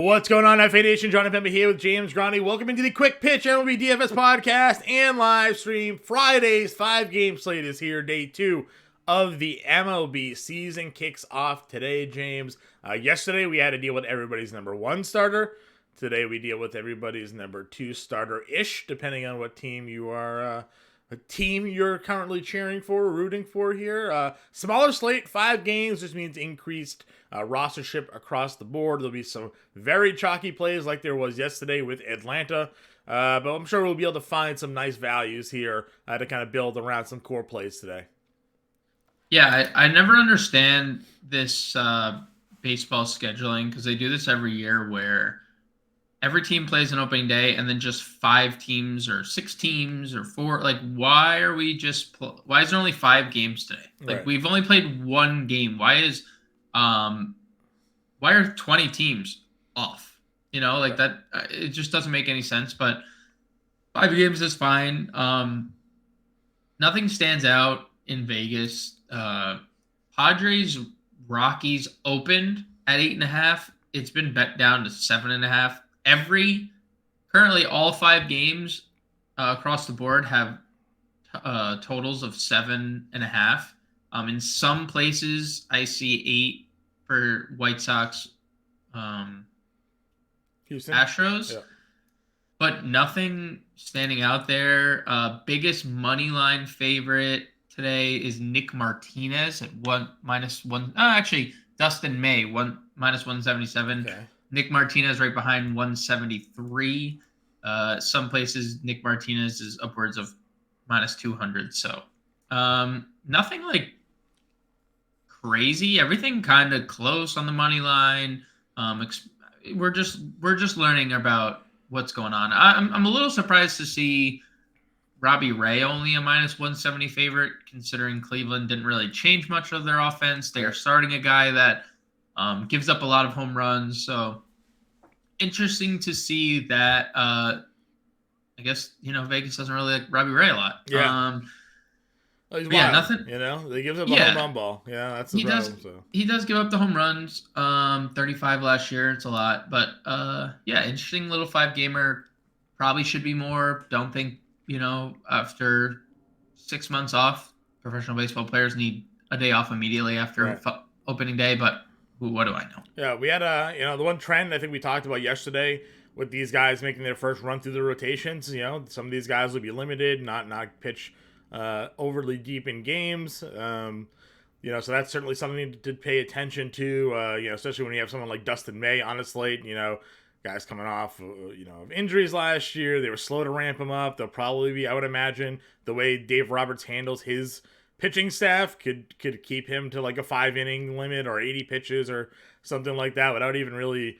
What's going on, FA Nation? Jon Impemba here with James Grande. Welcome into the Quick Pitch MLB DFS podcast and live stream. Friday's 5-game slate is here. Day 2 of the MLB season kicks off today, James. Yesterday, we had to deal with everybody's number 1 starter. Today, we deal with everybody's number 2 starter-ish, depending on what team you are you're currently cheering for or rooting for here. Smaller slate, 5 games, just means increased rostership across the board. There'll be some very chalky plays like there was yesterday with Atlanta, but I'm sure we'll be able to find some nice values here to kind of build around some core plays today. Yeah, I never understand this baseball scheduling because they do this every year where every team plays an opening day and then just 5 teams or 6 teams or 4. Like, why are we just why is there only 5 games today? Like, Right. We've only played 1 game. Why are 20 teams off? Like that. It just doesn't make any sense. But 5 games is fine. Nothing stands out in Vegas. Padres Rockies opened at 8.5. It's been bet down to 7.5. Currently all 5 games across the board have totals of 7.5. In some places I see 8 for White Sox, Houston Astros, yeah. But nothing standing out there. Biggest money line favorite today is Nick Martinez at -1. Actually, Dustin May -177. Okay. Nick Martinez right behind 173. Some places Nick Martinez is upwards of -200. So nothing like crazy. Everything kind of close on the money line. We're just learning about what's going on. I'm a little surprised to see Robbie Ray only a -170 favorite, considering Cleveland didn't really change much of their offense. They are starting a guy that gives up a lot of home runs. So interesting to see that. I guess, Vegas doesn't really like Robbie Ray a lot. Yeah. He's wild, yeah, nothing. They give up a home run ball. Yeah, that's the problem. He does give up the home runs. 35 last year. It's a lot. But interesting little 5-gamer. Probably should be more. Don't think, after 6 months off, professional baseball players need a day off immediately after opening day. But what do I know? Yeah, we had the one trend I think we talked about yesterday with these guys making their first run through the rotations. Some of these guys will be limited, not pitch overly deep in games. So that's certainly something to pay attention to. Especially when you have someone like Dustin May on a slate. Guys coming off of injuries last year, they were slow to ramp him up. They'll probably be, I would imagine, the way Dave Roberts handles his pitching staff could keep him to like a 5-inning limit or 80 pitches or something like that without even really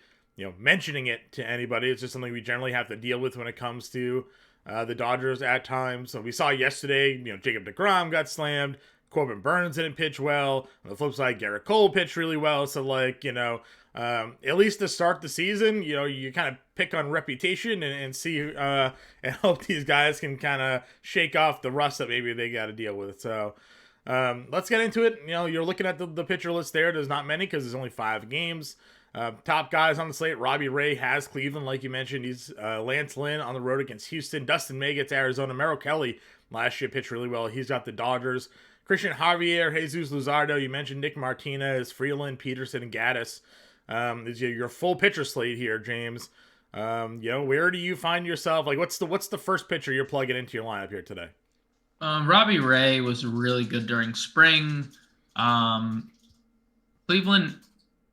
mentioning it to anybody. It's just something we generally have to deal with when it comes to the Dodgers at times. So we saw yesterday, Jacob deGrom got slammed. Corbin Burns didn't pitch well. On the flip side, Garrett Cole pitched really well. So at least to start the season, you kind of pick on reputation and see and hope these guys can kind of shake off the rust that maybe they got to deal with. So let's get into it. You're looking at the pitcher list there. There's not many because there's only 5 games. Top guys on the slate: Robbie Ray has Cleveland, like you mentioned. He's Lance Lynn on the road against Houston. Dustin May gets Arizona. Merrill Kelly last year pitched really well. He's got the Dodgers. Christian Javier, Jesus Luzardo. You mentioned Nick Martinez, Freeland, Peterson, and Gaddis. Is your full pitcher slate here, James. Where do you find yourself? Like, what's the first pitcher you're plugging into your lineup here today? Robbie Ray was really good during spring. Cleveland,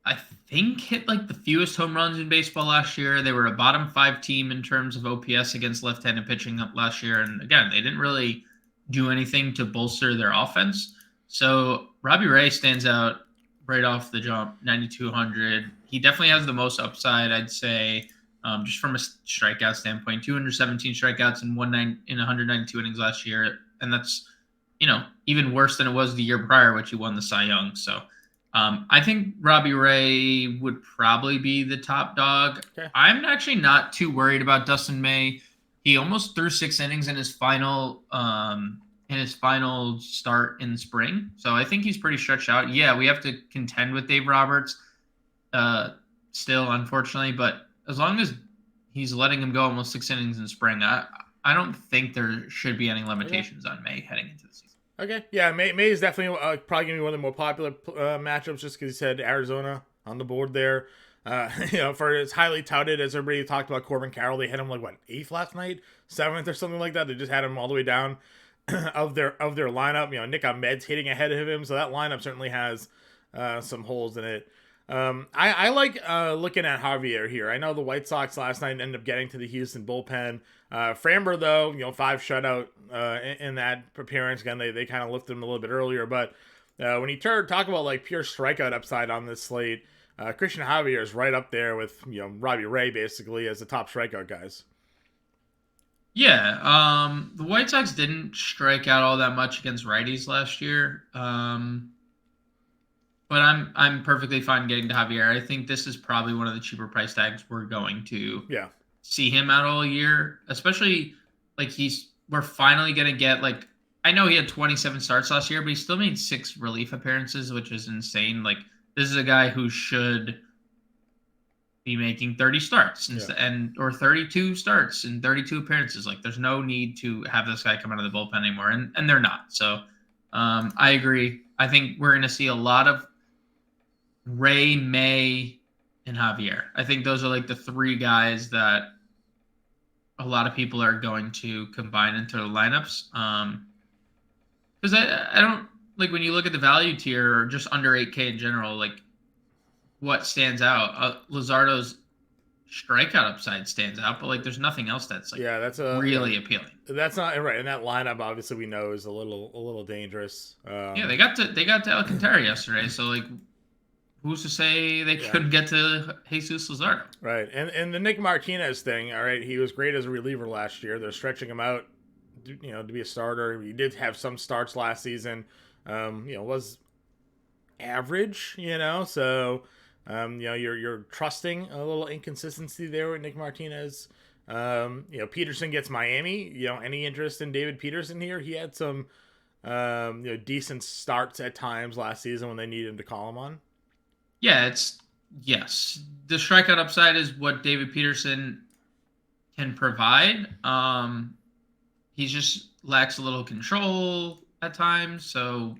I think, hit like the fewest home runs in baseball last year. They were a bottom 5 team in terms of OPS against left-handed pitching up last year. And again, they didn't really do anything to bolster their offense. So Robbie Ray stands out right off the jump, 9,200. He definitely has the most upside, I'd say, just from a strikeout standpoint. 217 strikeouts in 192 innings last year. And that's, even worse than it was the year prior, which he won the Cy Young. So I think Robbie Ray would probably be the top dog. Okay. I'm actually not too worried about Dustin May. He almost threw 6 innings in his final start in spring. So I think he's pretty stretched out. Yeah, we have to contend with Dave Roberts. still, unfortunately. But as long as he's letting him go almost 6 innings in spring, I don't think there should be any limitations on May heading into the season. Okay, yeah, May is definitely probably going to be one of the more popular matchups just because he said Arizona on the board there. For as highly touted as everybody talked about Corbin Carroll, they had him like, what, 8th last night? 7th or something like that? They just had him all the way down of their lineup. Nick Ahmed's hitting ahead of him, so that lineup certainly has some holes in it. I like looking at Javier here. I know the White Sox last night ended up getting to the Houston bullpen. Framber, though, 5 shutout in that appearance. Again, they kind of lifted him a little bit earlier. But when you talk about like pure strikeout upside on this slate, Christian Javier is right up there with Robbie Ray basically as the top strikeout guys. Yeah, the White Sox didn't strike out all that much against righties last year. But I'm perfectly fine getting to Javier. I think this is probably one of the cheaper price tags we're going to see him out all year. Especially like we're finally gonna get like, I know he had 27 starts last year, but he still made 6 relief appearances, which is insane. Like, this is a guy who should be making 30 starts or 32 starts and 32 appearances. Like, there's no need to have this guy come out of the bullpen anymore, and they're not. So I agree. I think we're gonna see a lot of Ray, May, and Javier. I think those are like the 3 guys that a lot of people are going to combine into their lineups. Because I don't like when you look at the value tier or just under 8K in general, like what stands out. Luzardo's strikeout upside stands out, but like there's nothing else that's like that's really appealing. That's not right, and that lineup obviously we know is a little dangerous. They got to Alcantara yesterday, so like, who's to say they couldn't get to Jesus Luzardo? Right, and the Nick Martinez thing. All right, he was great as a reliever last year. They're stretching him out, to be a starter. He did have some starts last season. Was average. So you're trusting a little inconsistency there with Nick Martinez. Peterson gets Miami. Any interest in David Peterson here? He had some decent starts at times last season when they needed him to call him on. Yeah, yes. The strikeout upside is what David Peterson can provide. He just lacks a little control at times. So,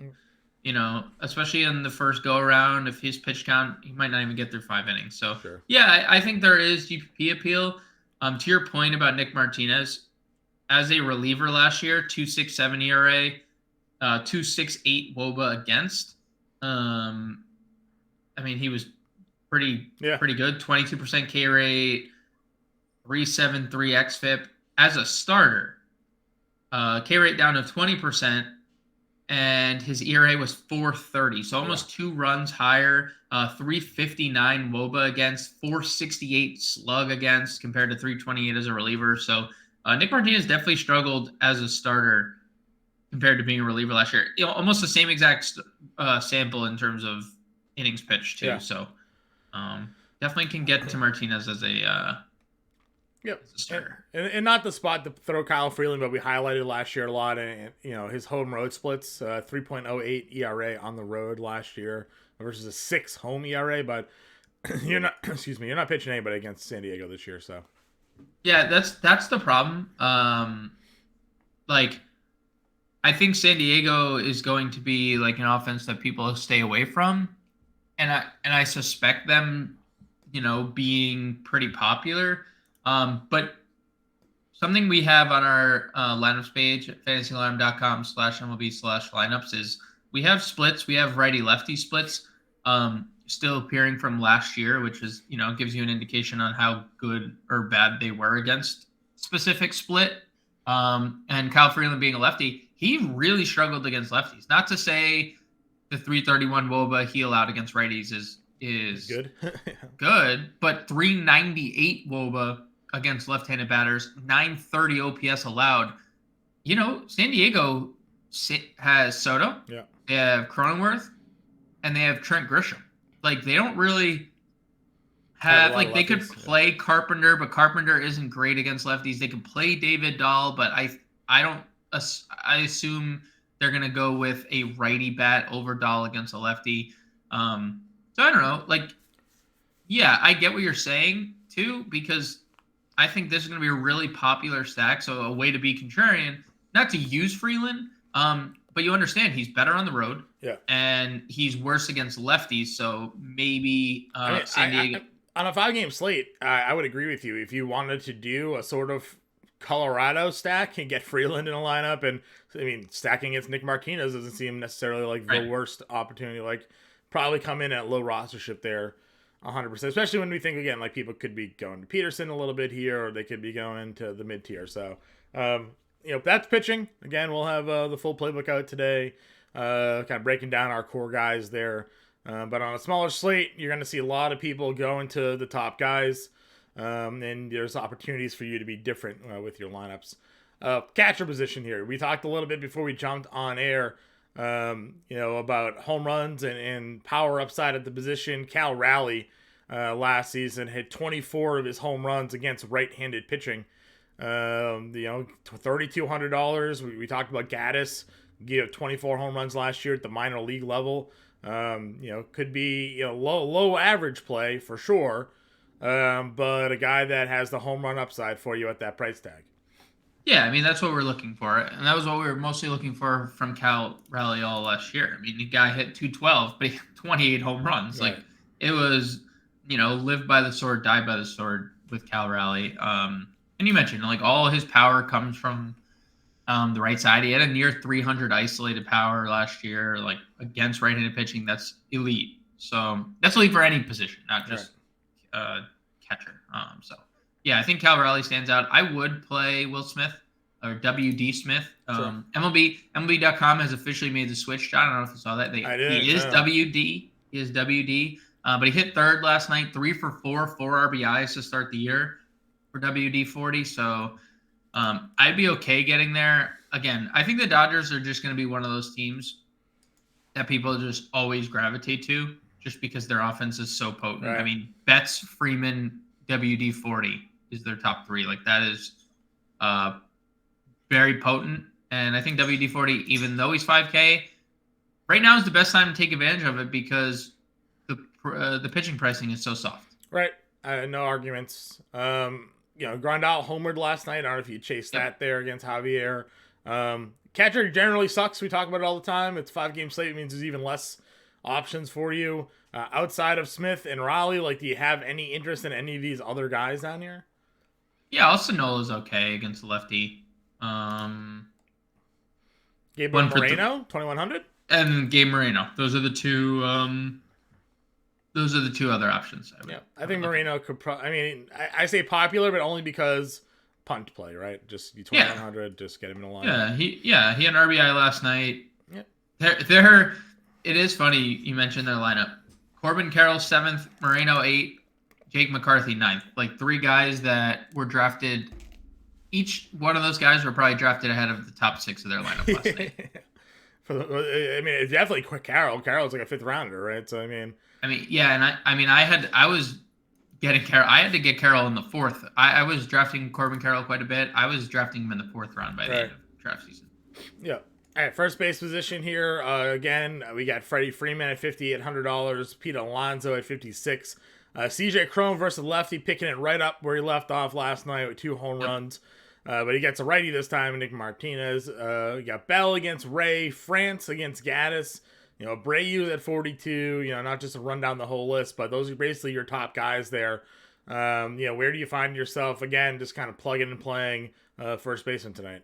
especially in the first go around, if his pitch count, he might not even get through 5 innings. So, I think there is GPP appeal. To your point about Nick Martinez, as a reliever last year, 2.67 ERA, 2.68 WOBA against. He was pretty good. 22% K rate, 3.73 xFIP as a starter. K rate down to 20%, and his ERA was 4.30, so almost 2 runs higher. 3.59 WOBA against, 4.68 slug against, compared to 3.28 as a reliever. So Nick Martinez definitely struggled as a starter compared to being a reliever last year. Almost the same exact sample in terms of innings pitched too. So definitely can get to Martinez as a starter. And not the spot to throw Kyle Freeland, but we highlighted last year a lot. And his home road splits, 3.08 ERA on the road last year versus a 6 home ERA. But you're not pitching anybody against San Diego this year. So that's the problem. I think San Diego is going to be like an offense that people stay away from. And I suspect them, being pretty popular. But something we have on our lineups page at fantasyalarm.com/MLB/lineups is we have splits. We have righty-lefty splits still appearing from last year, which is, gives you an indication on how good or bad they were against specific split. And Kyle Freeland being a lefty, he really struggled against lefties. Not to say the 3.31 WOBA he allowed against righties is good, good, but 3.98 WOBA against left-handed batters, 9.30 OPS allowed. San Diego has Soto, they have Cronenworth, and they have Trent Grisham. Like, they don't really have like they could play Carpenter, but Carpenter isn't great against lefties. They could play David Dahl, but I assume they're going to go with a righty bat over Dahl against a lefty. So I don't know. Like, Yeah, I get what you're saying too, because I think this is going to be a really popular stack. So a way to be contrarian, not to use Freeland, but you understand he's better on the road. Yeah. And he's worse against lefties. So maybe San Diego. On a 5-game slate, I would agree with you. If you wanted to do a sort of Colorado stack and get Freeland in a lineup, and I mean, stacking against Nick Martinez doesn't seem necessarily like the worst opportunity. Like, probably come in at low rostership there, 100%. Especially when we think again, like people could be going to Peterson a little bit here, or they could be going to the mid tier. So, that's pitching. Again, we'll have the full playbook out today, kind of breaking down our core guys there. But on a smaller slate, you're going to see a lot of people going to the top guys. And there's opportunities for you to be different with your lineups. Catcher position here. We talked a little bit before we jumped on air, about home runs and power upside at the position. Cal Raleigh last season hit 24 of his home runs against right-handed pitching. $3,200. We talked about Gaddis. Gave 24 home runs last year at the minor league level. Could be low average play for sure. But a guy that has the home run upside for you at that price tag. Yeah, I mean, that's what we're looking for. And that was what we were mostly looking for from Cal Raleigh all last year. I mean, the guy hit 212, but he had 28 home runs. Right. Like, it was, live by the sword, die by the sword with Cal Raleigh. And you mentioned, like, all his power comes from the right side. He had a near 300 isolated power last year, like, against right-handed pitching. That's elite. So that's elite for any position, not just catcher. I think Cal Raleigh stands out. I would play Will Smith or WD Smith. Sure. MLB.com has officially made the switch. John, I don't know if you saw that. He is WD. He is WD. But he hit third last night, 3 for 4 RBIs to start the year for WD-40. So I'd be okay getting there. Again, I think the Dodgers are just going to be one of those teams that people just always gravitate to just because their offense is so potent. Right. I mean, Betts, Freeman, WD-40 is their top 3. Like, that is very potent. And I think WD-40, even though he's 5K, right now is the best time to take advantage of it because the pitching pricing is so soft. Right. No arguments. Grandal homered last night. I don't know if you chased that there against Javier. Catcher generally sucks. We talk about it all the time. It's 5-game slate. It means there's even less options for you. Outside of Smith and Raleigh, like, do you have any interest in any of these other guys down here? Yeah, Alcino's okay against the lefty. Gabriel Moreno, 2,100? And Gabe Moreno. Those are the two other options. I think Moreno could I say popular, but only because punt play, right? Just 2,100, just get him in a line. Yeah, he had an RBI last night. Yeah. It is funny you mentioned their lineup. Corbin Carroll 7th, Moreno 8th, Jake McCarthy 9th. Like, 3 guys that were drafted. Each one of those guys were probably drafted ahead of the top 6 of their lineup last night. It's definitely quick Carroll. Carroll's like a 5th rounder, right? So I was getting Carroll. I had to get Carroll in the 4th. I was drafting Corbin Carroll quite a bit. I was drafting him in the 4th round by the end of draft season. Yeah. All right, first base position here. Again, we got Freddie Freeman at $5,800. Pete Alonso at $56. CJ Cron versus lefty, picking it right up where he left off last night with 2 home runs. But he gets a righty this time, Nick Martinez. We got Bell against Ray. France against Gaddis. Abreu at 42. Not just to run down the whole list, but those are basically your top guys there. Where do you find yourself, again, just kind of plugging and playing first baseman tonight?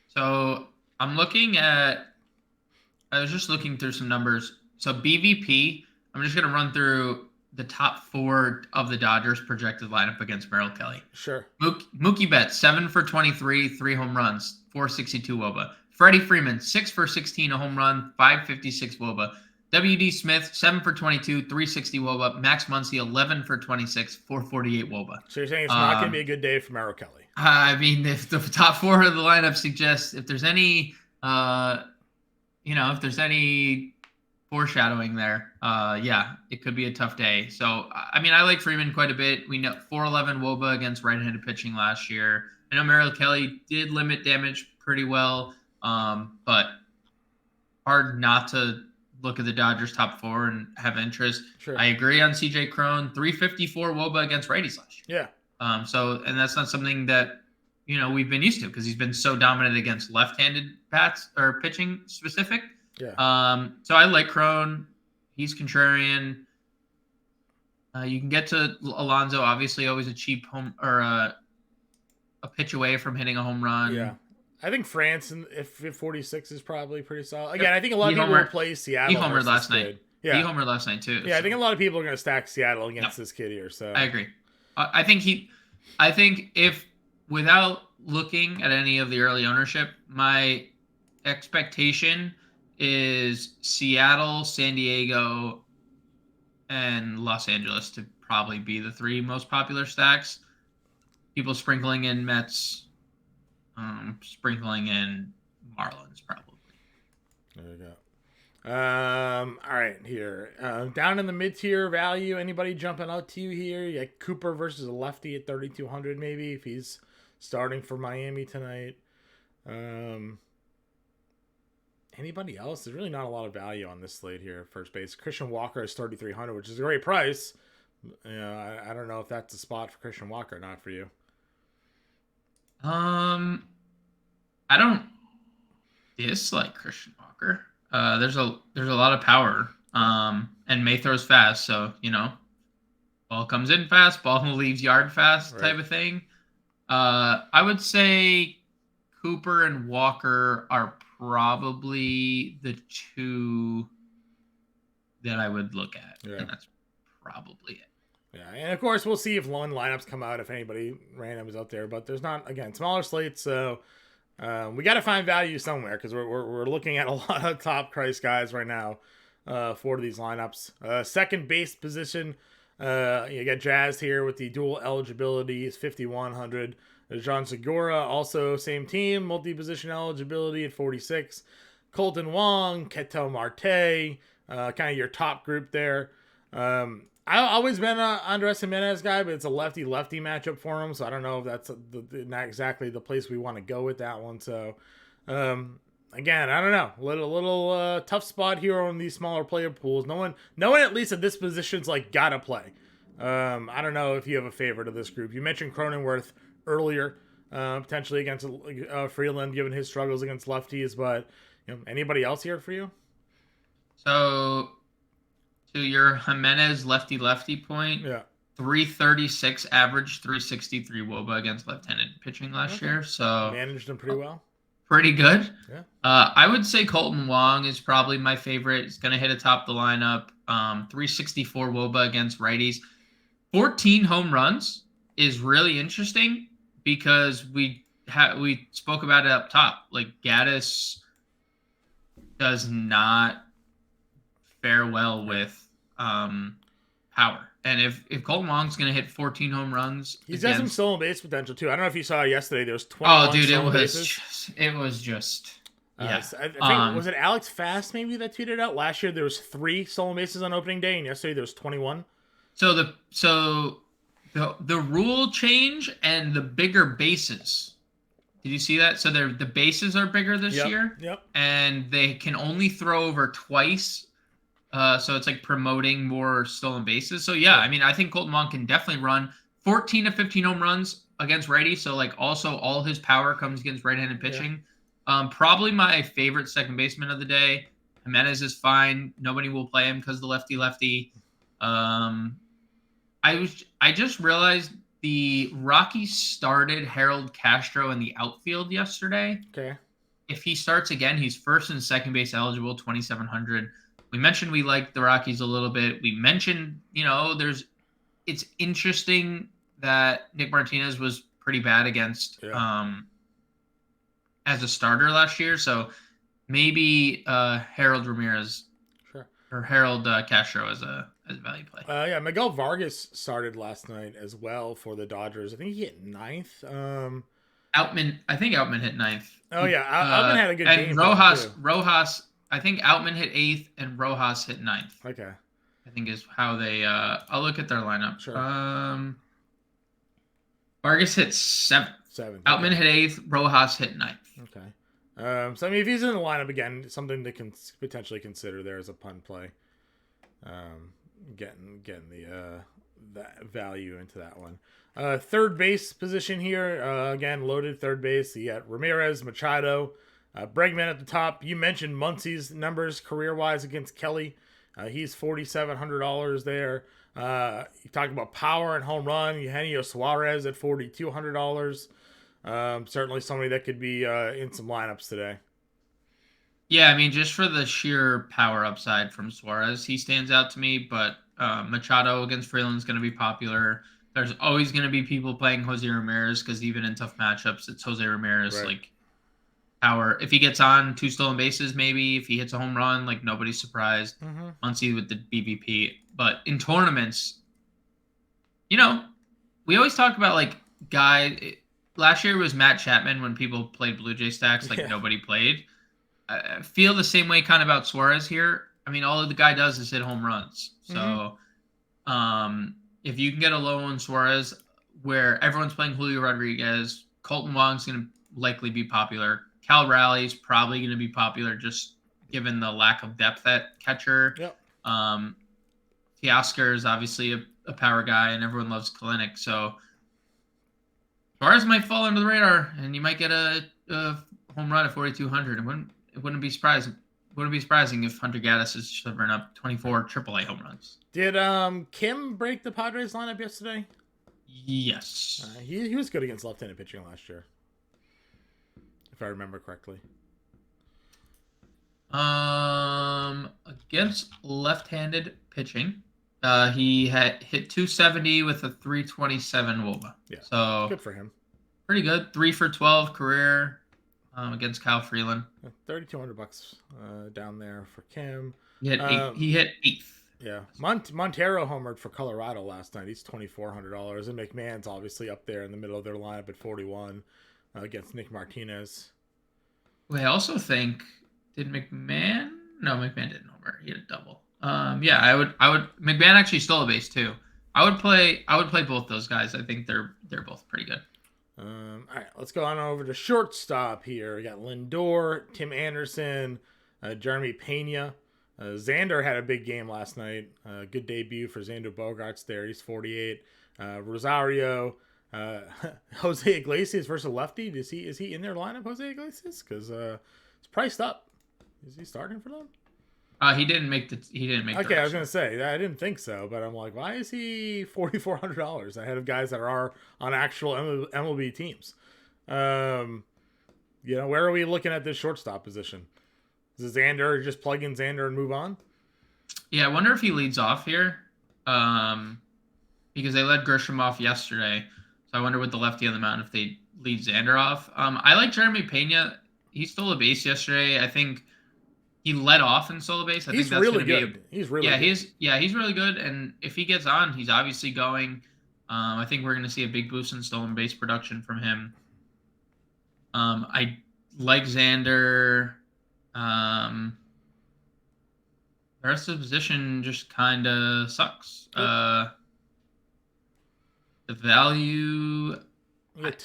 So I was just looking through some numbers. So BVP, I'm just going to run through the top 4 of the Dodgers projected lineup against Merrill Kelly. Sure. Mookie Betts, 7 for 23, 3 home runs, 462 WOBA. Freddie Freeman, 6 for 16, a home run, 556 WOBA. WD Smith, 7 for 22, 360 WOBA. Max Muncy, 11 for 26, 448 WOBA. So you're saying it's not going to be a good day for Merrill Kelly? I mean, if the top 4 of the lineup suggests, if there's any, if there's any foreshadowing there, it could be a tough day. So, I mean, I like Freeman quite a bit. We know 411 WOBA against right-handed pitching last year. I know Merrill Kelly did limit damage pretty well, but hard not to look at the Dodgers top 4 and have interest. Sure. I agree on CJ Cron, 354 WOBA against righties last year. Yeah. And that's not something that, we've been used to because he's been so dominant against left-handed bats or pitching specific. Yeah. So I like Cron. He's contrarian. You can get to Alonso, obviously always a cheap home or a pitch away from hitting a home run. Yeah. I think France if 46 is probably pretty solid. Again, I think a lot of people will play Seattle. He homered last night. Yeah. He homered last night too. Yeah, so. I think a lot of people are going to stack Seattle against this kid here. So I agree. I think if without looking at any of the early ownership, my expectation is Seattle, San Diego, and Los Angeles to probably be the 3 most popular stacks. People sprinkling in Mets, sprinkling in Marlins probably. There you go. All right, here. Down in the mid-tier value, anybody jumping out to you here? You got Cooper versus a lefty at 3,200 maybe if he's starting for Miami tonight. Anybody else? There's really not a lot of value on this slate here at first base. Christian Walker is 3,300, which is a great price. I don't know if that's a spot for Christian Walker or not for you. I don't dislike Christian Walker. There's a lot of power. And May throws fast, so ball comes in fast, ball leaves yard fast, type of thing. I would say Cooper and Walker are probably the 2 that I would look at, and that's probably it. Yeah, and of course we'll see if loan lineups come out if anybody random is out there, but there's not, again, smaller slates, so we got to find value somewhere because we're looking at a lot of top price guys right now for these lineups. Second base position, you got Jazz here with the dual eligibility is 5,100. There's John Segura, also same team, multi-position eligibility at 46. Colton Wong, Ketel Marte, kind of your top group there. I've always been an Andres Jimenez guy, but it's a lefty-lefty matchup for him, so I don't know if that's not exactly the place we want to go with that one. So, again, I don't know. Little tough spot here on these smaller player pools. No one at least at this position's like gotta play. I don't know if you have a favorite of this group. You mentioned Cronenworth earlier, potentially against Freeland, given his struggles against lefties, but anybody else here for you? So, to your Jimenez lefty point, 336 average, 363 WOBA against left-handed pitching last year. So managed him pretty well. Pretty good. Yeah. I would say Colton Wong is probably my favorite. He's going to hit atop the lineup. 364 WOBA against righties. 14 home runs is really interesting because we spoke about it up top. Like Gaddis does not fare well with power. And if Colton Wong's going to hit 14 home runs, he's got some stolen base potential too. I don't know if you saw yesterday. There was 21 stolen bases. It was just. Yeah. I think was it Alex Fast maybe that tweeted out last year? There was 3 stolen bases on opening day, and yesterday there was 21. So the rule change and the bigger bases. Did you see that? So the bases are bigger this year. Yep. And they can only throw over twice. So it's like promoting more stolen bases. So yeah, I mean, I think Colton Wong can definitely run 14 to 15 home runs against righty. So like also all his power comes against right-handed pitching. Yeah. Probably my favorite second baseman of the day. Jimenez is fine. Nobody will play him because the lefty. I just realized the Rockies started Harold Castro in the outfield yesterday. Okay. If he starts again, he's first and second base eligible, 2,700. We mentioned we liked the Rockies a little bit. We mentioned, it's interesting that Nick Martinez was pretty bad against as a starter last year. So maybe Harold Ramirez or Harold Castro as a value play. Miguel Vargas started last night as well for the Dodgers. I think he hit 9th. I think Outman hit 9th. Oh yeah, Outman had a good game. And Rojas. I think Outman hit 8th and Rojas hit 9th. Okay. I think is how they I'll look at their lineup. Sure. Vargas hit 7th. Outman hit 8th, Rojas hit 9th. Okay. So I mean, if he's in the lineup again, something to potentially consider there as a punt play. Getting the that value into that one. Third base position here, again loaded third base. You got Ramirez, Machado, Bregman at the top. You mentioned Muncie's numbers career wise against Kelly. He's $4,700 there. You talked about power and home run. Eugenio Suarez at $4,200. Certainly somebody that could be in some lineups today. Yeah, I mean, just for the sheer power upside from Suarez, he stands out to me. But Machado against Freeland is going to be popular. There's always going to be people playing Jose Ramirez because even in tough matchups, it's Jose Ramirez. Right. Like power. If he gets on 2 stolen bases, maybe if he hits a home run, like nobody's surprised. Muncie with the BVP. But in tournaments, we always talk about like last year was Matt Chapman when people played Blue Jay stacks, like nobody played. I feel the same way kind of about Suarez here. I mean, all the guy does is hit home runs. So if you can get a low on Suarez where everyone's playing Julio Rodriguez, Colton Wong's going to likely be popular. Cal Raleighy's probably going to be popular just given the lack of depth at catcher. Yep. Teoscar is obviously a power guy, and everyone loves Kalinick. So Suarez might fall under the radar, and you might get a home run at 4,200. It wouldn't be surprising. Wouldn't be surprising if Hunter Gaddis is delivering up 24 AAA home runs. Did Kim break the Padres lineup yesterday? Yes. He was good against left-handed pitching last year, if I remember correctly. Against left-handed pitching, he had hit 270 with a 327 WOBA. Yeah, so good for him. Pretty good. 3 for 12 career against Kyle Freeland. $3,200 down there for Kim. He hit 8th. Yeah, Montero homered for Colorado last night. He's $2,400, and McMahon's obviously up there in the middle of their lineup at 41 against Nick Martinez. Well, I also think McMahon didn't homer. He had a double. I would. McMahon actually stole a base too. I would play both those guys. I think they're both pretty good. All right, let's go on over to shortstop here. We got Lindor, Tim Anderson, Jeremy Pena. Xander had a big game last night. Good debut for Xander Bogaerts there. He's 48. Rosario, Jose Iglesias versus lefty. Is he in their lineup, Jose Iglesias? Because it's priced up. Is he starting for them? He didn't make the. Okay, I was gonna say I didn't think so, but I'm like, why is he $4,400 ahead of guys that are on actual MLB teams? Where are we looking at this shortstop position? Is Xander just plug in Xander and move on? Yeah, I wonder if he leads off here, because they led Grisham off yesterday. So I wonder with the lefty on the mound if they lead Xander off. I like Jeremy Pena. He stole a base yesterday. I think he led off in solo base. He's really good. He's really good. He's really good. And if he gets on, he's obviously going. I think we're going to see a big boost in stolen base production from him. I like Xander. The rest of the position just kind of sucks. The value.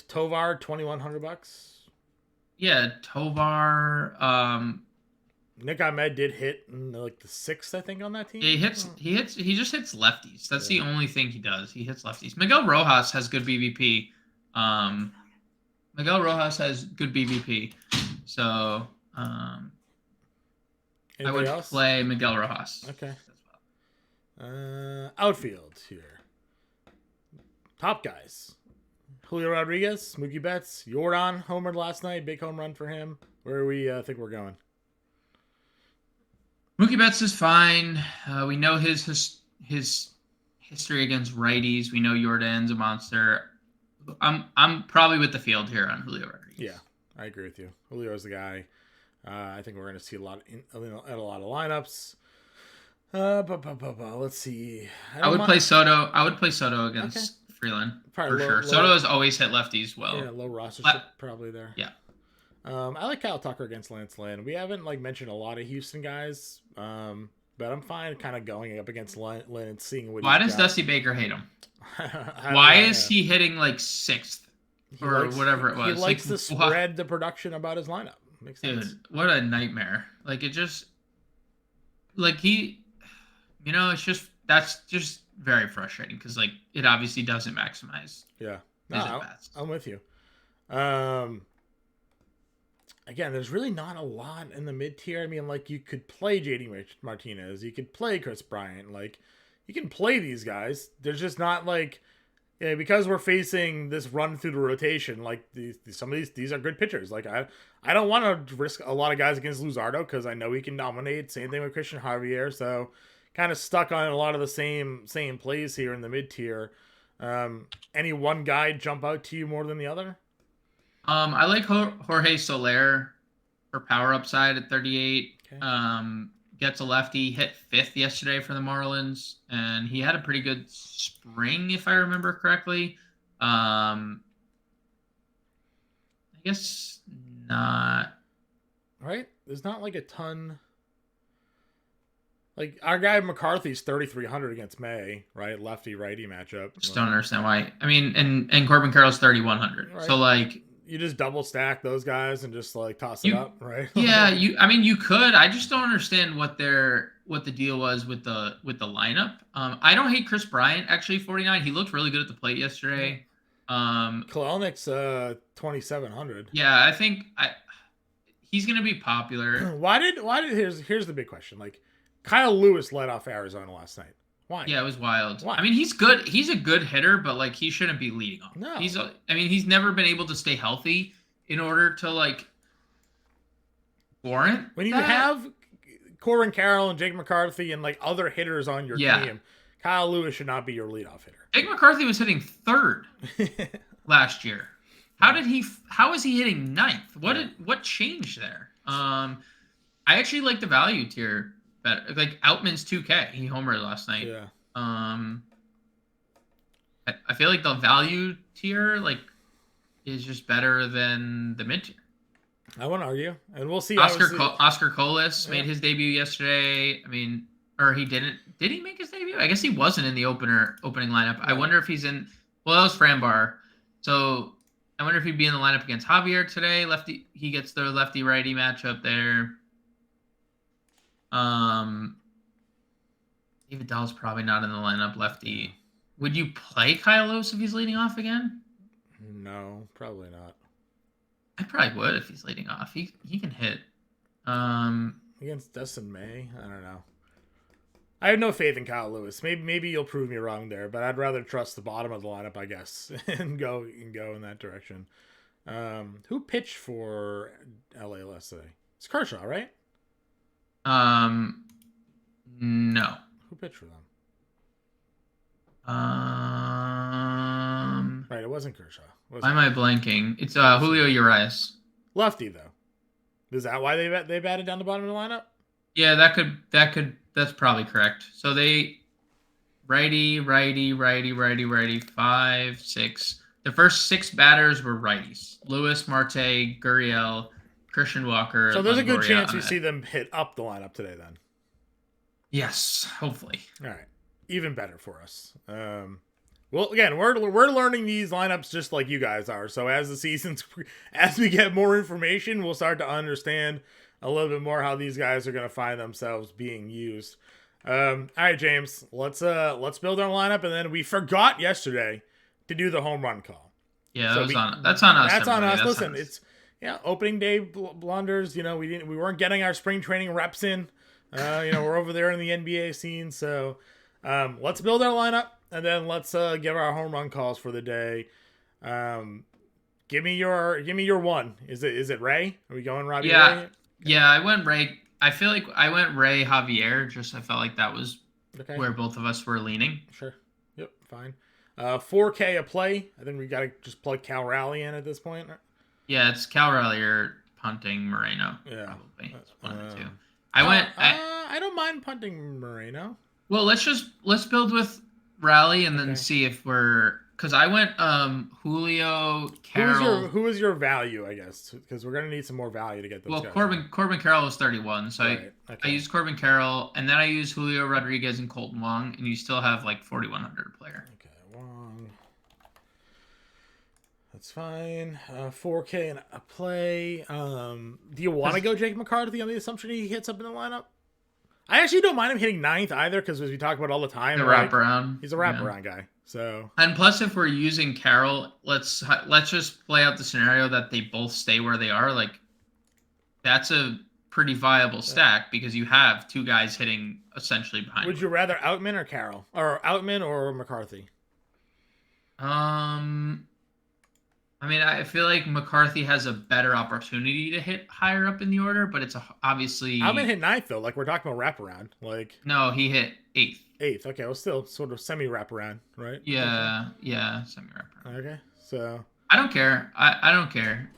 Tovar, $2,100. Yeah, Tovar. Nick Ahmed did hit in the 6th, I think, on that team. Yeah, he just hits lefties. That's the only thing he does. He hits lefties. Miguel Rojas has good BVP. So I would play Miguel Rojas. Okay. Outfield here. Top guys. Julio Rodriguez, Mookie Betts, Jordan homered last night. Big home run for him. Where do we think we're going? Mookie Betts is fine. We know his history against righties. We know Jordan's a monster. I'm probably with the field here on Julio Rodriguez. Yeah, I agree with you. Julio's the guy. I think we're going to see a lot of lineups. Let's see. I would play Soto. Against Freeland probably for sure. Soto has always hit lefties well. Yeah, low rostership probably there. Yeah. I like Kyle Tucker against Lance Lynn. We haven't mentioned a lot of Houston guys, but I'm fine kind of going up against Lynn and seeing what. Why does Dusty Baker hate him? Why is he hitting 6th or whatever it was? He likes to spread the production about his lineup. Makes sense. Dude, what a nightmare. Like it just like he that's just very frustrating because like it obviously doesn't maximize Yeah. his No, at-bats. I'm with you. Again, there's really not a lot in the mid tier. I mean, like you could play JD Martinez, you could play Chris Bryant, like you can play these guys. There's just not like, yeah, because we're facing this run through the rotation. Like some of these are good pitchers. Like I don't want to risk a lot of guys against Luzardo because I know he can dominate. Same thing with Christian Javier. So kind of stuck on a lot of the same plays here in the mid tier. Any one guy jump out to you more than the other? I like Jorge Soler for power upside at 38. Okay. Gets a lefty, hit 5th yesterday for the Marlins, and he had a pretty good spring, if I remember correctly. I guess not. Right? There's not like a ton. Like our guy McCarthy's 3,300 against May, right? Lefty righty matchup. Just don't understand why. I mean, and Corbin Carroll's 3,100. Right. So like you just double stack those guys and just like toss it up, right? Yeah, I mean you could. I just don't understand what the deal was with the lineup. I don't hate Chris Bryant actually 49. He looked really good at the plate yesterday. Kalelnik's 2,700. Yeah, I think he's gonna be popular. Why did here's the big question. Like Kyle Lewis led off Arizona last night. Why? Yeah, it was wild. Why? I mean, he's good. He's a good hitter, but like he shouldn't be leading off. No. He's never been able to stay healthy in order to like warrant. When you have Corbin Carroll and Jake McCarthy and like other hitters on your team, Kyle Lewis should not be your leadoff hitter. Jake McCarthy was hitting 3rd last year. How is he hitting 9th? What changed there? I actually like the value tier better. Like Outman's 2K. He homered last night. Yeah. I feel like the value tier like is just better than the mid tier. I won't argue, and we'll see. Oscar Colas made his debut yesterday. I mean, or he didn't. Did he make his debut? I guess he wasn't in the opening lineup. Yeah. I wonder if he's in. Well, that was Frambar. So I wonder if he'd be in the lineup against Javier today. Lefty. He gets the lefty righty matchup there. David Dahl's probably not in the lineup. Lefty. Would you play Kyle Lewis if he's leading off again? No, probably not. I probably would if he's leading off. He can hit. Against Dustin May, I don't know. I have no faith in Kyle Lewis. Maybe you'll prove me wrong there, but I'd rather trust the bottom of the lineup, I guess, and go in that direction. Who pitched for LA last today? It's Kershaw, right? No. Who pitched for them? Right, it wasn't Kershaw. Why am I blanking? It's Julio Urias. Lefty though. Is that why they batted down the bottom of the lineup? Yeah, that's probably correct. So they righty, 5, 6. The first 6 batters were righties. Lewis, Marte, Gurriel, Christian Walker. So there's a good chance we see them hit up the lineup today then. Yes, hopefully. All right. Even better for us. Well, again, we're learning these lineups just like you guys are. So as we get more information, we'll start to understand a little bit more how these guys are going to find themselves being used. All right, James, let's build our lineup, and then we forgot yesterday to do the home run call. Yeah, that's on us. That's on us. Listen, it's opening day blunders. We weren't getting our spring training reps in. We're over there in the NBA scene, so let's build our lineup. And then let's give our home run calls for the day. Give me your one. Is it Ray? Are we going Robbie Ray? Ray? Yeah, I went Ray. I feel like I went Ray Javier. I felt like that was where both of us were leaning. Sure. Yep. Fine. 4K a play. I think we got to just plug Cal Raleigh in at this point. Yeah, it's Cal Raleigh or punting Moreno. Yeah. Probably. It's one of the two. I don't mind punting Moreno. Well, let's build with Raleigh and then see if because I went Julio Carroll. Who is your value, I guess? Because we're gonna need some more value to get those guys. Corbin Carroll was 31, so right. I used Corbin Carroll, and then I used Julio Rodriguez and Colton Wong, and you still have like 4,100 player. Okay, Wong. That's fine. 4K and a play. Do you want to go Jake McCarthy on the assumption he hits up in the lineup? I actually don't mind him hitting ninth either, because as we talk about all the time, the wraparound. He's a wraparound guy. So, and plus, if we're using Carroll, let's just play out the scenario that they both stay where they are. Like, that's a pretty viable stack because you have two guys hitting essentially behind. Would you rather Outman or Carroll, or Outman or McCarthy? I mean, I feel like McCarthy has a better opportunity to hit higher up in the order, but it's obviously... Outman hit ninth, though. Like, we're talking about wraparound. Like, no, he hit eighth. Eighth. Okay, well, still sort of semi-wraparound, right? Yeah, okay. Yeah, semi-wraparound. Okay, so... I don't care. I don't care.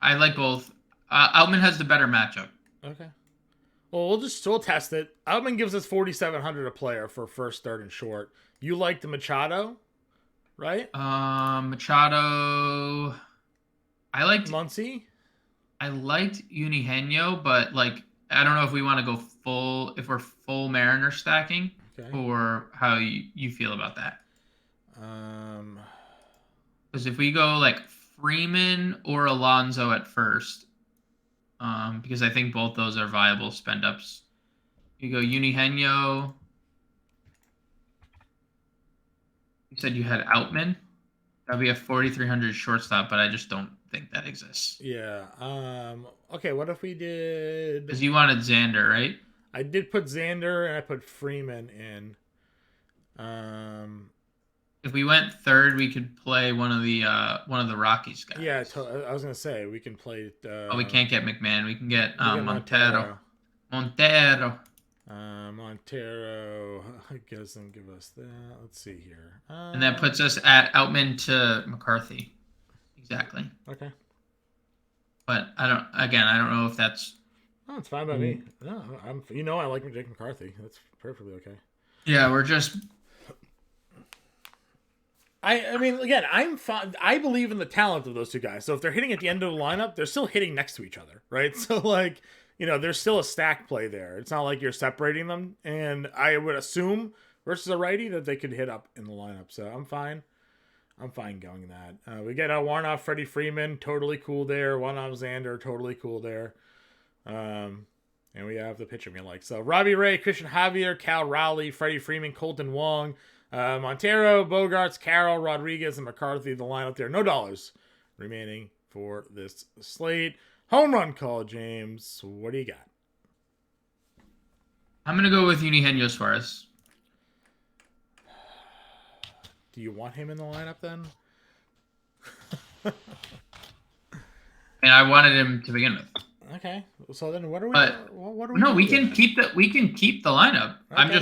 I like both. Outman has the better matchup. Okay. Well, we'll test it. Outman gives us 4,700 a player for first, third, and short. You like the Machado, right? Machado. I liked Muncy. I liked Eugenio, but like I don't know if we want to go full. If we're full Mariner stacking, or how you feel about that. Because if we go like Freeman or Alonso at first. Because I think both those are viable spend ups. You go Eugenio. You said you had Outman. That'd be a 4,300 shortstop, but I just don't think that exists. Yeah. Okay. What if we did? Because you wanted Xander, right? I did put Xander and I put Freeman in. If we went third, we could play one of the Rockies guys. Yeah, I was gonna say we can play. We can't get McMahon. We can get Montero. Montero. Montero. I guess don't give us that. Let's see here. And that puts us at Outman to McCarthy. Exactly. Okay. But I don't know if that's. Oh, it's fine by me. No, I like Jake McCarthy. That's perfectly okay. Yeah, we're just. I mean, again, I'm fine. I believe in the talent of those two guys. So if they're hitting at the end of the lineup, they're still hitting next to each other, right? So like, there's still a stack play there. It's not like you're separating them. And I would assume versus a righty that they could hit up in the lineup. So I'm fine. I'm fine going that. We get Warnoff, Freddie Freeman, totally cool there. Warnoff, Xander, totally cool there. And we have the pitcher we like. So Robbie Ray, Christian Javier, Cal Raleigh, Freddie Freeman, Colton Wong, Montero, Bogarts, Carroll, Rodriguez, and McCarthy, the lineup there. No dollars remaining for this slate. Home run call, James. What do you got? I'm going to go with Eugenio Suarez. Do you want him in the lineup then? And I wanted him to begin with. Okay. So then what are we No, we can keep the lineup. Okay.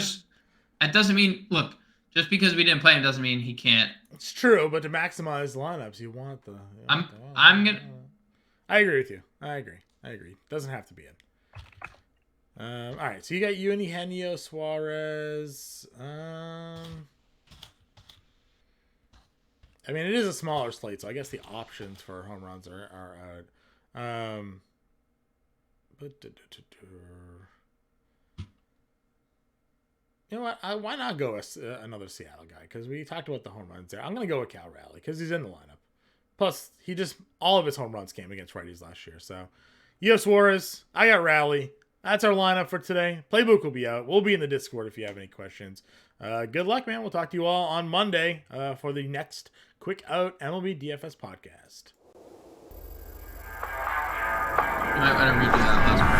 That doesn't mean just because we didn't play him doesn't mean he can't. It's true, but to maximize lineups, you want the. I'm gonna. I agree with you. I agree. Doesn't have to be in. All right. So you got Eugenio Suarez. I mean, it is a smaller slate, so I guess the options for home runs are out. You know what? Why not go another Seattle guy? Because we talked about the home runs there. I'm going to go with Cal Raleigh because he's in the lineup. Plus, all of his home runs came against righties last year. So, you have Suarez. I got Raleigh. That's our lineup for today. Playbook will be out. We'll be in the Discord if you have any questions. Good luck, man. We'll talk to you all on Monday for the next Quick Out MLB DFS podcast. You might want to redo that last